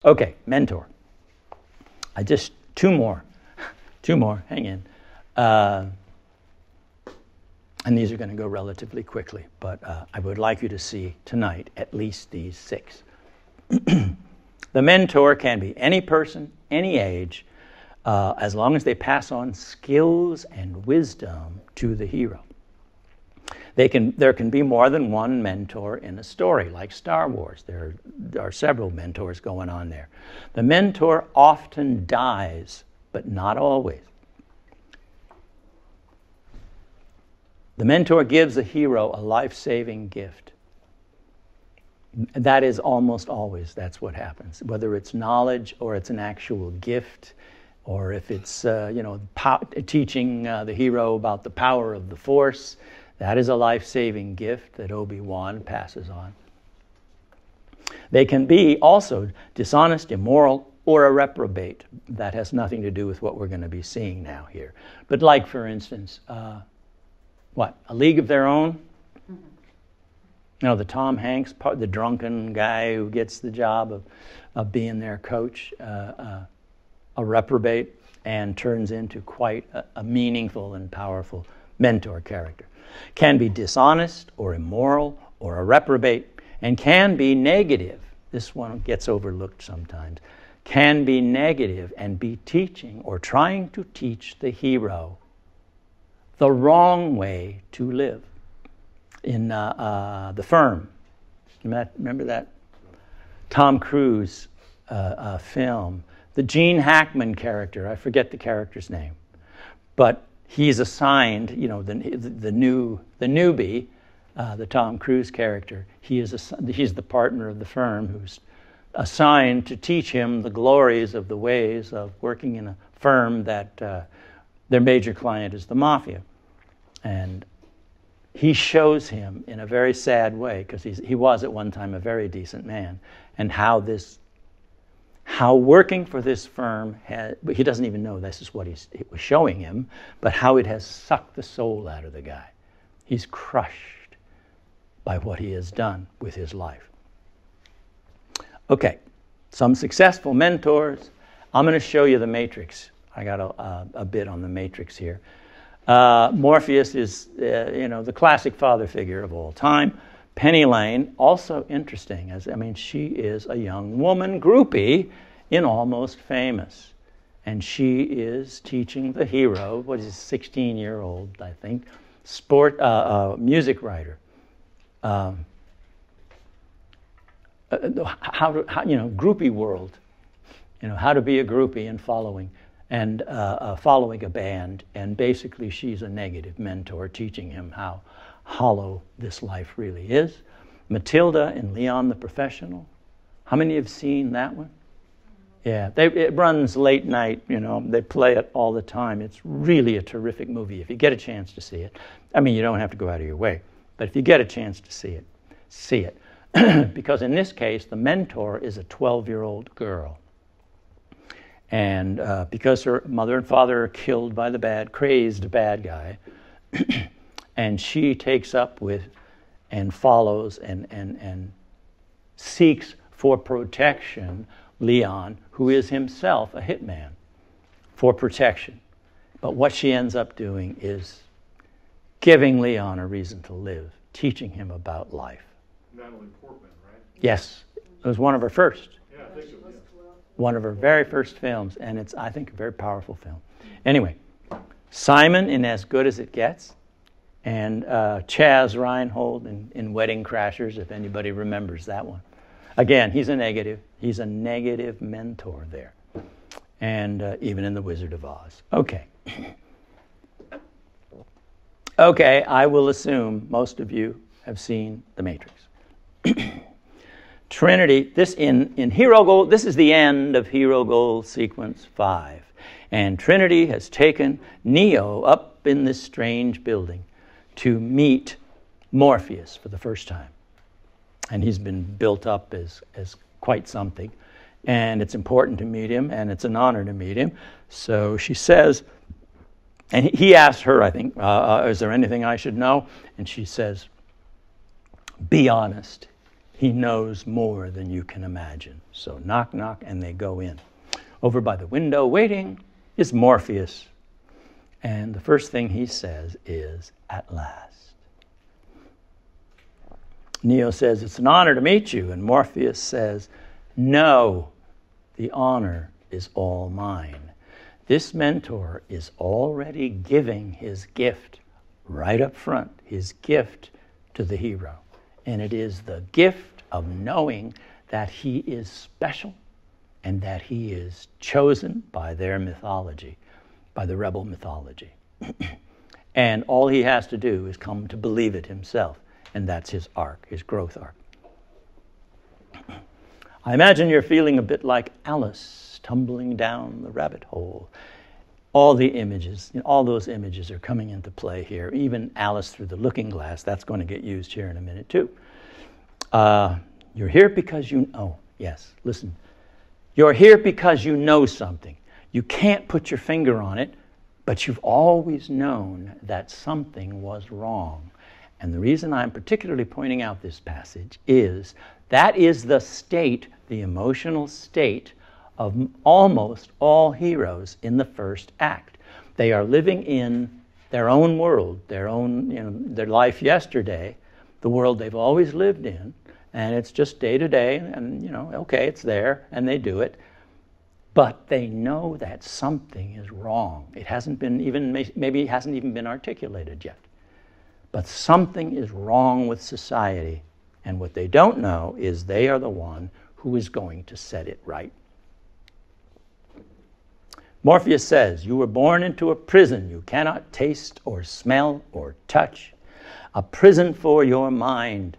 Okay, mentor. I just, two more, hang in. And these are going to go relatively quickly, but I would like you to see tonight at least these 6. The mentor can be any person, any age, as long as they pass on skills and wisdom to the hero. There can be more than one mentor in a story, like Star Wars. There are several mentors going on there. The mentor often dies, but not always. The mentor gives the hero a life-saving gift. That is almost always, that's what happens. Whether it's knowledge or it's an actual gift, or if it's teaching the hero about the power of the Force, that is a life-saving gift that Obi-Wan passes on. They can be also dishonest, immoral, or a reprobate. That has nothing to do with what we're going to be seeing now here. But like, for instance, A League of Their Own? Mm-hmm. You know, the Tom Hanks part, the drunken guy who gets the job of being their coach, a reprobate, and turns into quite a meaningful and powerful mentor character. Can be dishonest or immoral or a reprobate, and can be negative. This one gets overlooked sometimes. Can be negative and be teaching or trying to teach the hero the wrong way to live. In The Firm, remember that Tom Cruise film? The Gene Hackman character, I forget the character's name, but he's assigned, the newbie, the Tom Cruise character. He's the partner of the firm who's assigned to teach him the glories of the ways of working in a firm that their major client is the mafia. And he shows him in a very sad way, because he was at one time a very decent man, and how working for this firm he doesn't even know this is what it was showing him, but how it has sucked the soul out of the guy. He's crushed by what he has done with his life. Okay, some successful mentors. I'm going to show you the Matrix. I got a bit on the Matrix here. Morpheus is, the classic father figure of all time. Penny Lane, also interesting. She is a young woman groupie in Almost Famous. And she is teaching the hero, what is 16-year-old, I think, music writer. Groupie world. How to be a groupie and following a band. And basically she's a negative mentor teaching him how hollow this life really is. Matilda in Leon the Professional. How many have seen that one? Yeah, it runs late night, they play it all the time. It's really a terrific movie if you get a chance to see it. You don't have to go out of your way, but if you get a chance to see it. Because in this case, the mentor is a 12-year-old girl. And because her mother and father are killed by the crazed bad guy, and she takes up with and follows and seeks for protection Leon, who is himself a hitman, for protection. But what she ends up doing is giving Leon a reason to live, teaching him about life. Natalie Portman, right? Yes. It was one of her first. Yeah, I think it was. One of her very first films, and it's, I think, a very powerful film. Anyway, Simon in As Good as It Gets, and Chaz Reinhold in Wedding Crashers, if anybody remembers that one. Again, he's a negative mentor there. And even in The Wizard of Oz. Okay. Okay, I will assume most of you have seen The Matrix. Trinity, this in Hero Goal, this is the end of Hero Goal Sequence 5. And Trinity has taken Neo up in this strange building to meet Morpheus for the first time. And he's been built up as quite something. And it's important to meet him, and it's an honor to meet him. So she says, and he asks her, I think, is there anything I should know? And she says, be honest. He knows more than you can imagine. So knock, knock, and they go in. Over by the window waiting is Morpheus. And the first thing he says is, "At last." Neo says, "It's an honor to meet you." And Morpheus says, "No, the honor is all mine." This mentor is already giving his gift right up front, his gift to the hero. And it is the gift of knowing that he is special and that he is chosen by their mythology, by the rebel mythology. And all he has to do is come to believe it himself. And that's his arc, his growth arc. I imagine you're feeling a bit like Alice tumbling down the rabbit hole. All the images, all those images are coming into play here. Even Alice through the looking glass, that's going to get used here in a minute too. You're here because you know. Yes, listen. You're here because you know something. You can't put your finger on it, but you've always known that something was wrong. And the reason I'm particularly pointing out this passage is that is the state, the emotional state of almost all heroes in the first act. They are living in their own world, their own, their life yesterday, the world they've always lived in, and it's just day to day, and okay, it's there, and they do it. But they know that something is wrong. It hasn't been maybe it hasn't even been articulated yet. But something is wrong with society, and what they don't know is they are the one who is going to set it right. Morpheus says, "You were born into a prison you cannot taste or smell or touch, a prison for your mind."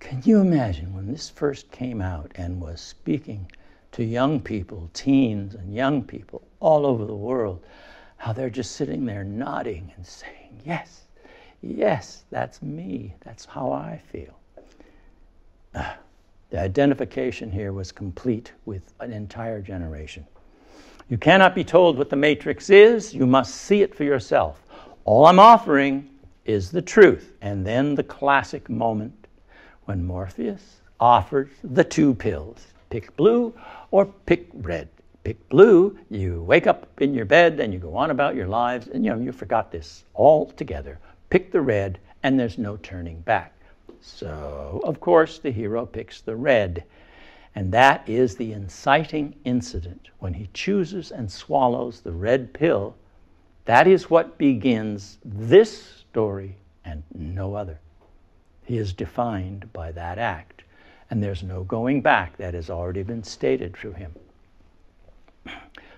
Can you imagine when this first came out and was speaking to young people, teens and young people all over the world, how they're just sitting there nodding and saying, "Yes, yes, that's me. That's how I feel." The identification here was complete with an entire generation. You cannot be told what the Matrix is. You must see it for yourself. All I'm offering is the truth. And then the classic moment when Morpheus offers the two pills. Pick blue or pick red. Pick blue, you wake up in your bed and you go on about your lives, and you forgot this altogether. Pick the red, and there's no turning back. So, of course, the hero picks the red. And that is the inciting incident. When he chooses and swallows the red pill, that is what begins this story and no other. He is defined by that act. And there's no going back. That has already been stated through him.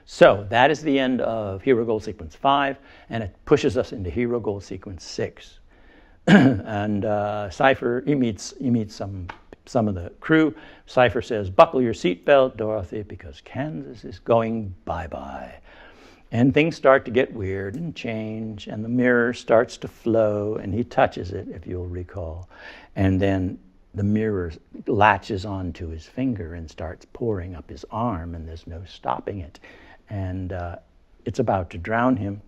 So that is the end of Hero Goal Sequence 5, and it pushes us into Hero Goal Sequence 6. And Cypher, he meets some of the crew. Cypher says, "Buckle your seatbelt, Dorothy, because Kansas is going bye-bye." And things start to get weird and change, and the mirror starts to flow, and he touches it, if you'll recall. And then the mirror latches onto his finger and starts pouring up his arm, and there's no stopping it. And it's about to drown him.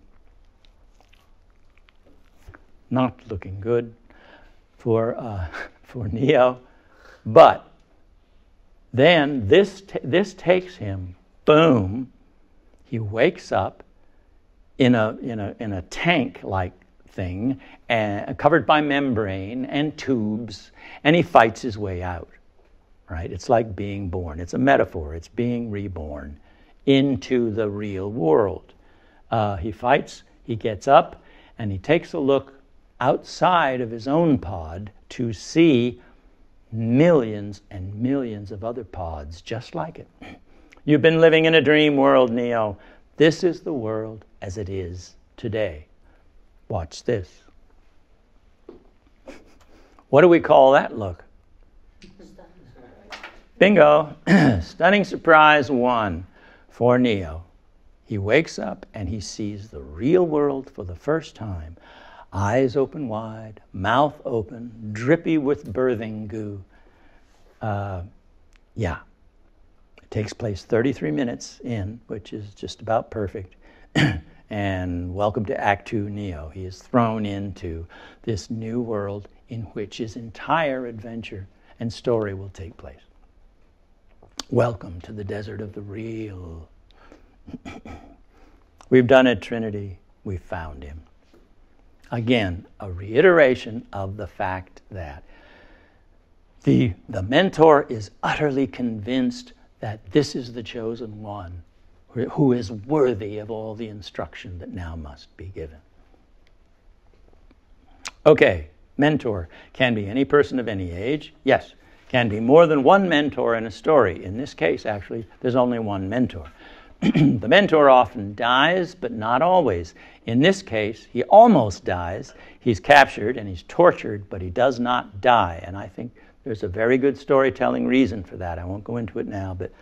Not looking good for Neo. But then this takes him, boom, he wakes up in a tank-like thing, covered by membrane and tubes, and he fights his way out, right? It's like being born. It's a metaphor. It's being reborn into the real world. He fights, he gets up, and he takes a look outside of his own pod to see millions and millions of other pods just like it. You've been living in a dream world, Neo. This is the world as it is today. Watch this. What do we call that look? Bingo. Stunning surprise 1 for Neo. He wakes up and he sees the real world for the first time. Eyes open wide, mouth open, drippy with birthing goo. It takes place 33 minutes in, which is just about perfect. And welcome to Act 2 Neo. He is thrown into this new world in which his entire adventure and story will take place. Welcome to the desert of the real. We've done it, Trinity. We found him. Again, a reiteration of the fact that the mentor is utterly convinced that this is the chosen one who is worthy of all the instruction that now must be given. Okay, mentor can be any person of any age. Yes, can be more than one mentor in a story. In this case, actually, there's only one mentor. The mentor often dies, but not always. In this case, he almost dies. He's captured and he's tortured, but he does not die. And I think there's a very good storytelling reason for that. I won't go into it now, but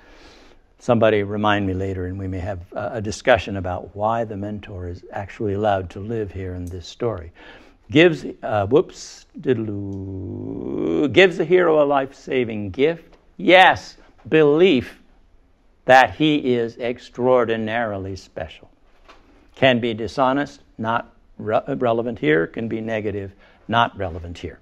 somebody remind me later and we may have a discussion about why the mentor is actually allowed to live here in this story. Gives the hero a life-saving gift. Yes, belief that he is extraordinarily special. Can be dishonest, not relevant here. Can be negative, not relevant here.